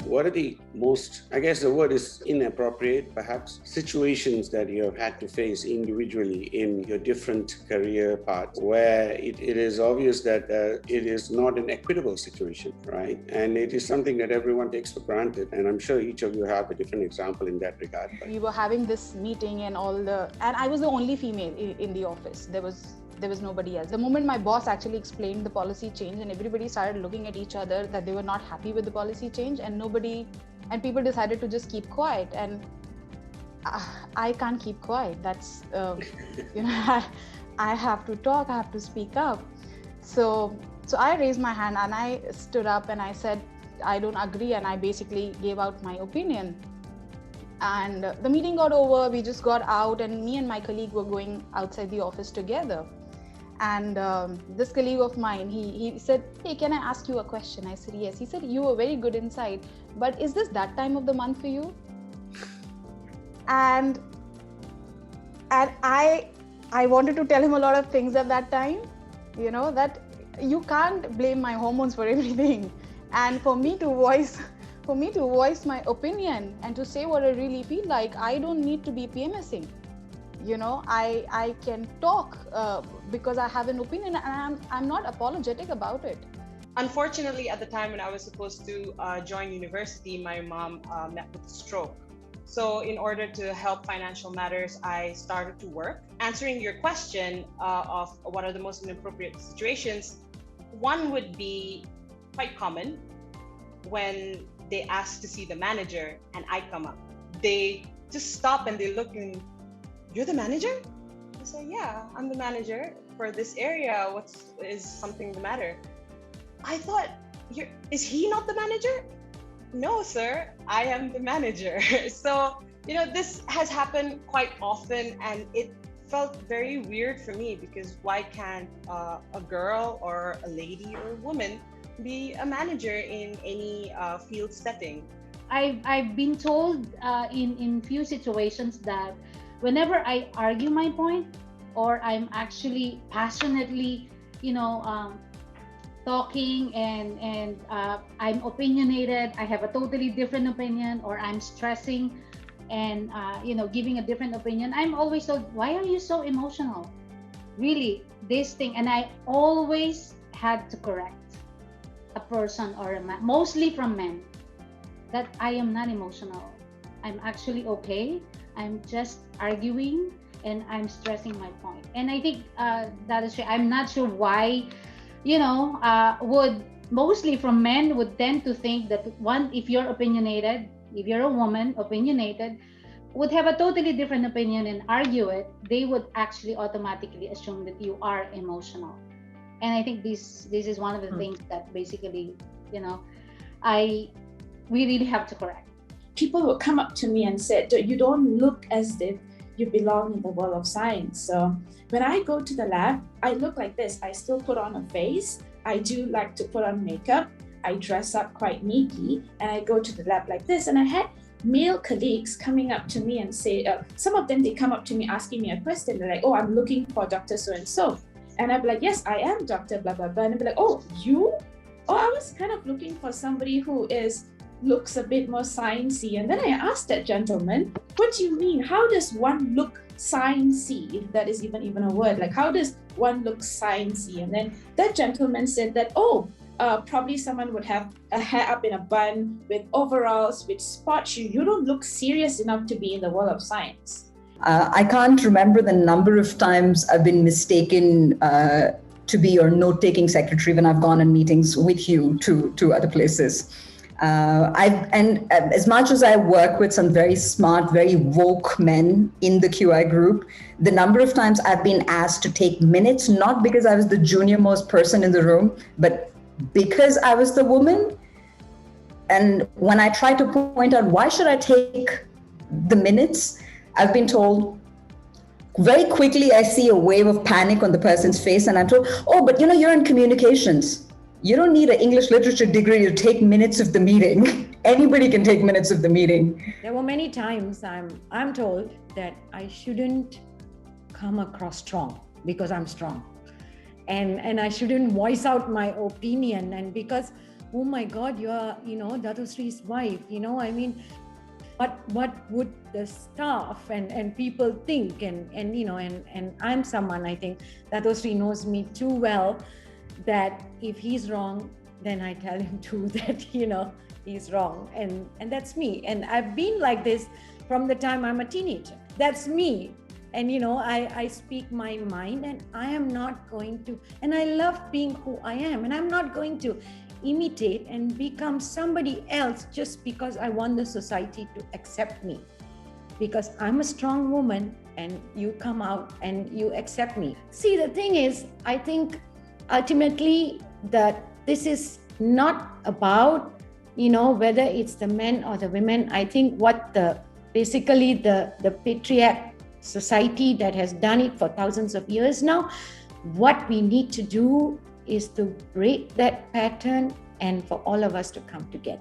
what are the most, I guess the word is inappropriate perhaps, situations that you have had to face individually in your different career paths where it is obvious that it is not an equitable situation, right? And it is something that everyone takes for granted. And I'm sure each of you have a different example in that regard. We were having this meeting and I was the only female in the office. There was nobody else. The moment my boss actually explained the policy change and everybody started looking at each other that they were not happy with the policy change, and people decided to just keep quiet, and I can't keep quiet. That's I have to talk, I have to speak up. So I raised my hand and I stood up and I said I don't agree, and I basically gave out my opinion. And the meeting got over, we just got out, and me and my colleague were going outside the office together. And this colleague of mine, he said, "Hey, can I ask you a question?" I said, "Yes." He said, "You were very good inside, but is this that time of the month for you?" And I wanted to tell him a lot of things at that time, that you can't blame my hormones for everything. And for me to voice my opinion and to say what I really feel like, I don't need to be PMSing. I can talk because I have an opinion, and I'm not apologetic about it. Unfortunately, at the time when I was supposed to join university, my mom met with a stroke. So in order to help financial matters, I started to work. Answering your question of what are the most inappropriate situations, one would be quite common when they ask to see the manager and I come up. They just stop and they look and, "You're the manager?" I say, "Yeah, I'm the manager for this area. Is something the matter?" I thought, is he not the manager? "No, sir, I am the manager." So, this has happened quite often, and it felt very weird for me, because why can't a girl or a lady or a woman be a manager in any field setting? I've been told in few situations that whenever I argue my point, or I'm actually passionately, talking and I'm opinionated, I have a totally different opinion, or I'm stressing and giving a different opinion, I'm always told, "Why are you so emotional?" Really, this thing, and I always had to correct a person or a man, mostly from men, that I am not emotional. I'm actually okay. I'm just arguing and I'm stressing my point. And I think that is true. I'm not sure why, would mostly from men would tend to think that if you're opinionated, if you're a woman opinionated, would have a totally different opinion and argue it, they would actually automatically assume that you are emotional. And I think this is one of the things that basically, we really have to correct. People would come up to me and said, "You don't look as if you belong in the world of science." So when I go to the lab, I look like this. I still put on a face. I do like to put on makeup. I dress up quite neatly, and I go to the lab like this. And I had male colleagues coming up to me and say, some of them, they come up to me asking me a question. They're like, "Oh, I'm looking for Dr. So-and-so." And I'd be like, "Yes, I am Dr. blah, blah, blah." And I'd be like, "Oh, you?" "Oh, I was kind of looking for somebody who looks a bit more sciencey." And then I asked that gentleman, "What do you mean? How does one look sciencey?" If that is even a word. Like, how does one look sciencey? And then that gentleman said that, probably someone would have a hair up in a bun with overalls, with sports shoes. You don't look serious enough to be in the world of science. I can't remember the number of times I've been mistaken to be your note-taking secretary when I've gone on meetings with you to other places. As much as I work with some very smart, very woke men in the QI group, the number of times I've been asked to take minutes, not because I was the junior most person in the room, but because I was the woman. And when I try to point out, why should I take the minutes, I've been told, very quickly I see a wave of panic on the person's face, and I'm told, "Oh, but you're in communications. You don't need an English literature degree to take minutes of the meeting." Anybody can take minutes of the meeting. There were many times I'm told that I shouldn't come across strong because I'm strong. And I shouldn't voice out my opinion. And because oh my God, you're, Dato Sri's wife, I mean, what would the staff and people think? And I'm someone, I think Dato Sri knows me too well, that if he's wrong, then I tell him too that, he's wrong. And that's me. And I've been like this from the time I'm a teenager. That's me. And, I speak my mind, and I am not going to, and I love being who I am, and I'm not going to imitate and become somebody else just because I want the society to accept me. Because I'm a strong woman and you come out and you accept me. See, the thing is, I think ultimately that this is not about, whether it's the men or the women. I think what basically the patriarch society that has done it for thousands of years now, what we need to do is to break that pattern and for all of us to come together.